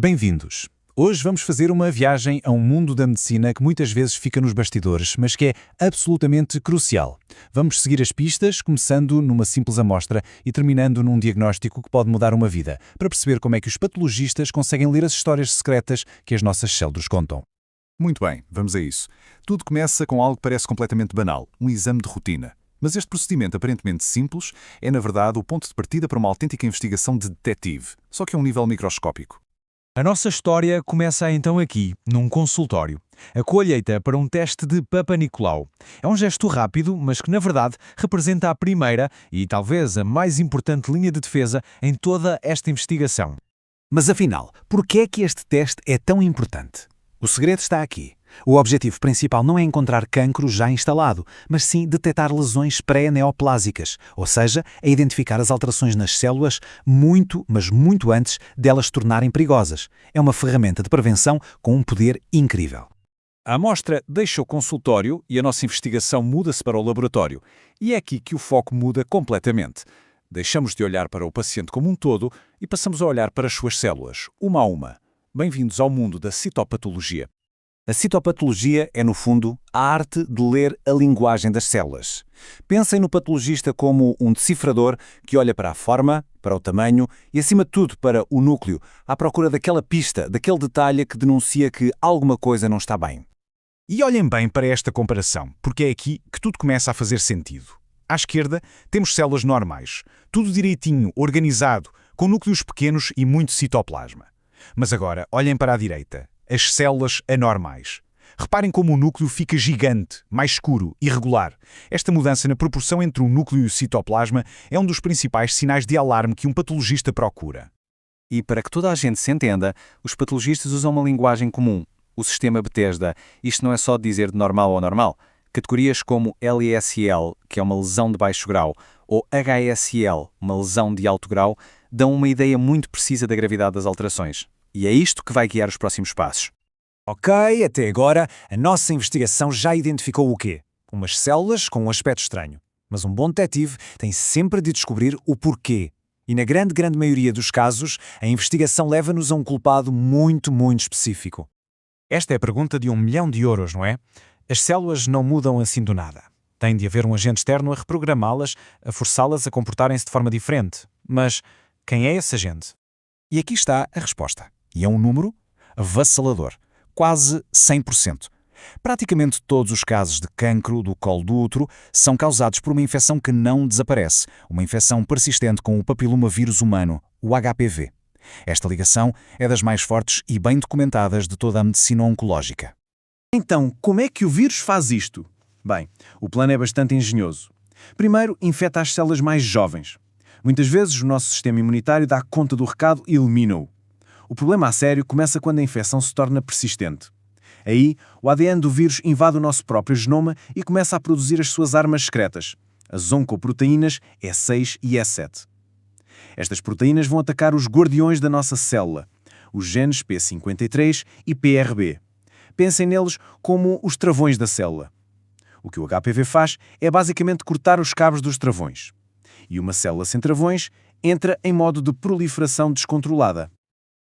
Bem-vindos! Hoje vamos fazer uma viagem a um mundo da medicina que muitas vezes fica nos bastidores, mas que é absolutamente crucial. Vamos seguir as pistas, começando numa simples amostra e terminando num diagnóstico que pode mudar uma vida, para perceber como é que os patologistas conseguem ler as histórias secretas que as nossas células contam. Muito bem, vamos a isso. Tudo começa com algo que parece completamente banal, um exame de rotina. Mas este procedimento aparentemente simples é, na verdade, o ponto de partida para uma autêntica investigação de detetive, só que a um nível microscópico. A nossa história começa então aqui, num consultório. A colheita para um teste de Papa Nicolau. É um gesto rápido, mas que na verdade representa a primeira e talvez a mais importante linha de defesa em toda esta investigação. Mas afinal, por que é que este teste é tão importante? O segredo está aqui. O objetivo principal não é encontrar cancro já instalado, mas sim detectar lesões pré-neoplásicas, ou seja, a identificar as alterações nas células muito, mas muito antes delas se tornarem perigosas. É uma ferramenta de prevenção com um poder incrível. A amostra deixa o consultório e a nossa investigação muda-se para o laboratório. E é aqui que o foco muda completamente. Deixamos de olhar para o paciente como um todo e passamos a olhar para as suas células, uma a uma. Bem-vindos ao mundo da citopatologia. A citopatologia é, no fundo, a arte de ler a linguagem das células. Pensem no patologista como um decifrador que olha para a forma, para o tamanho e, acima de tudo, para o núcleo, à procura daquela pista, daquele detalhe que denuncia que alguma coisa não está bem. E olhem bem para esta comparação, porque é aqui que tudo começa a fazer sentido. À esquerda, temos células normais, tudo direitinho, organizado, com núcleos pequenos e muito citoplasma. Mas agora, olhem para a direita. As células anormais. Reparem como o núcleo fica gigante, mais escuro, irregular. Esta mudança na proporção entre o núcleo e o citoplasma é um dos principais sinais de alarme que um patologista procura. E para que toda a gente se entenda, os patologistas usam uma linguagem comum, o sistema Bethesda. Isto não é só dizer de normal ou normal. Categorias como LESL, que é uma lesão de baixo grau, ou HSL, uma lesão de alto grau, dão uma ideia muito precisa da gravidade das alterações. E é isto que vai guiar os próximos passos. Ok, até agora, a nossa investigação já identificou o quê? Umas células com um aspecto estranho. Mas um bom detetive tem sempre de descobrir o porquê. E na grande maioria dos casos, a investigação leva-nos a um culpado muito específico. Esta é a pergunta de 1 milhão de euros, não é? As células não mudam assim do nada. Tem de haver um agente externo a reprogramá-las, a forçá-las a comportarem-se de forma diferente. Mas quem é esse agente? E aqui está a resposta. E é um número avassalador. Quase 100%. Praticamente todos os casos de cancro do colo do útero são causados por uma infecção que não desaparece, uma infecção persistente com o papilomavírus humano, o HPV. Esta ligação é das mais fortes e bem documentadas de toda a medicina oncológica. Então, como é que o vírus faz isto? Bem, o plano é bastante engenhoso. Primeiro, infecta as células mais jovens. Muitas vezes o nosso sistema imunitário dá conta do recado e elimina-o. O problema a sério começa quando a infecção se torna persistente. Aí, o ADN do vírus invade o nosso próprio genoma e começa a produzir as suas armas secretas, as oncoproteínas E6 e E7. Estas proteínas vão atacar os guardiões da nossa célula, os genes P53 e PRB. Pensem neles como os travões da célula. O que o HPV faz é basicamente cortar os cabos dos travões. E uma célula sem travões entra em modo de proliferação descontrolada.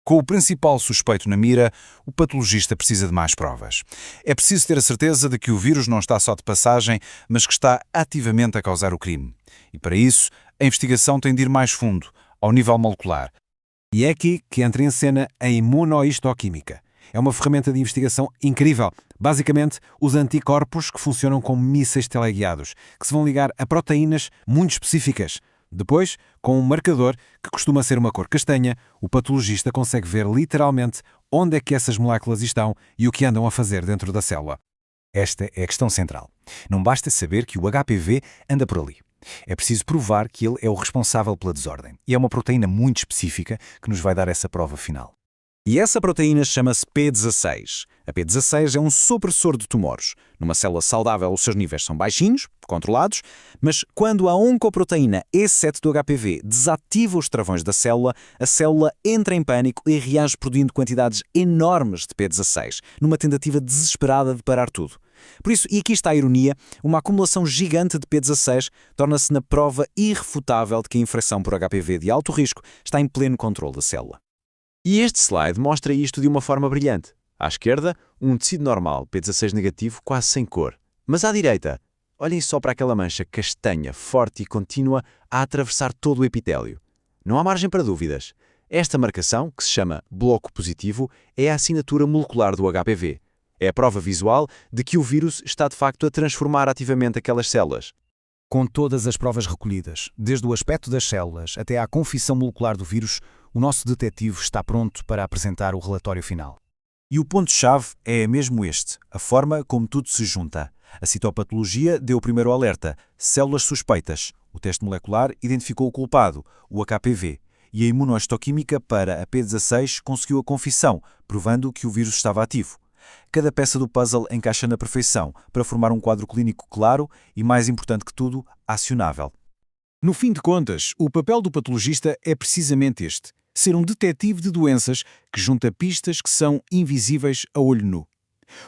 Com o principal suspeito na mira, o patologista precisa de mais provas. É preciso ter a certeza de que o vírus não está só de passagem, mas que está ativamente a causar o crime. E para isso, a investigação tem de ir mais fundo, ao nível molecular. E é aqui que entra em cena a imunohistoquímica. É uma ferramenta de investigação incrível. Basicamente, os anticorpos que funcionam como mísseis teleguiados, que se vão ligar a proteínas muito específicas. Depois, com um marcador, que costuma ser uma cor castanha, o patologista consegue ver literalmente onde é que essas moléculas estão e o que andam a fazer dentro da célula. Esta é a questão central. Não basta saber que o HPV anda por ali. É preciso provar que ele é o responsável pela desordem. E é uma proteína muito específica que nos vai dar essa prova final. E essa proteína chama-se P16. A P16 é um supressor de tumores. Numa célula saudável, os seus níveis são baixinhos, controlados, mas quando a oncoproteína E7 do HPV desativa os travões da célula, a célula entra em pânico e reage produzindo quantidades enormes de P16, numa tentativa desesperada de parar tudo. Por isso, e aqui está a ironia, uma acumulação gigante de P16 torna-se na prova irrefutável de que a infecção por HPV de alto risco está em pleno controle da célula. E este slide mostra isto de uma forma brilhante. À esquerda, um tecido normal, P16 negativo, quase sem cor. Mas à direita, olhem só para aquela mancha castanha, forte e contínua a atravessar todo o epitélio. Não há margem para dúvidas. Esta marcação, que se chama bloco positivo, é a assinatura molecular do HPV. É a prova visual de que o vírus está de facto a transformar ativamente aquelas células. Com todas as provas recolhidas, desde o aspecto das células até à confissão molecular do vírus, o nosso detetive está pronto para apresentar o relatório final. E o ponto-chave é mesmo este, a forma como tudo se junta. A citopatologia deu o primeiro alerta, células suspeitas. O teste molecular identificou o culpado, o HPV. E a imunohistoquímica para a P16 conseguiu a confissão, provando que o vírus estava ativo. Cada peça do puzzle encaixa na perfeição para formar um quadro clínico claro e, mais importante que tudo, acionável. No fim de contas, o papel do patologista é precisamente este: ser um detetive de doenças que junta pistas que são invisíveis a olho nu.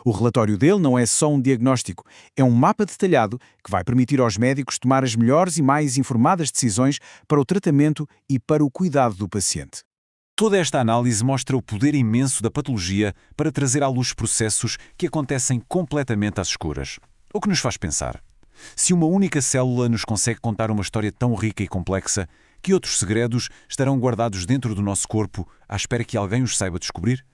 O relatório dele não é só um diagnóstico, é um mapa detalhado que vai permitir aos médicos tomar as melhores e mais informadas decisões para o tratamento e para o cuidado do paciente. Toda esta análise mostra o poder imenso da patologia para trazer à luz processos que acontecem completamente às escuras. O que nos faz pensar: se uma única célula nos consegue contar uma história tão rica e complexa, que outros segredos estarão guardados dentro do nosso corpo à espera que alguém os saiba descobrir?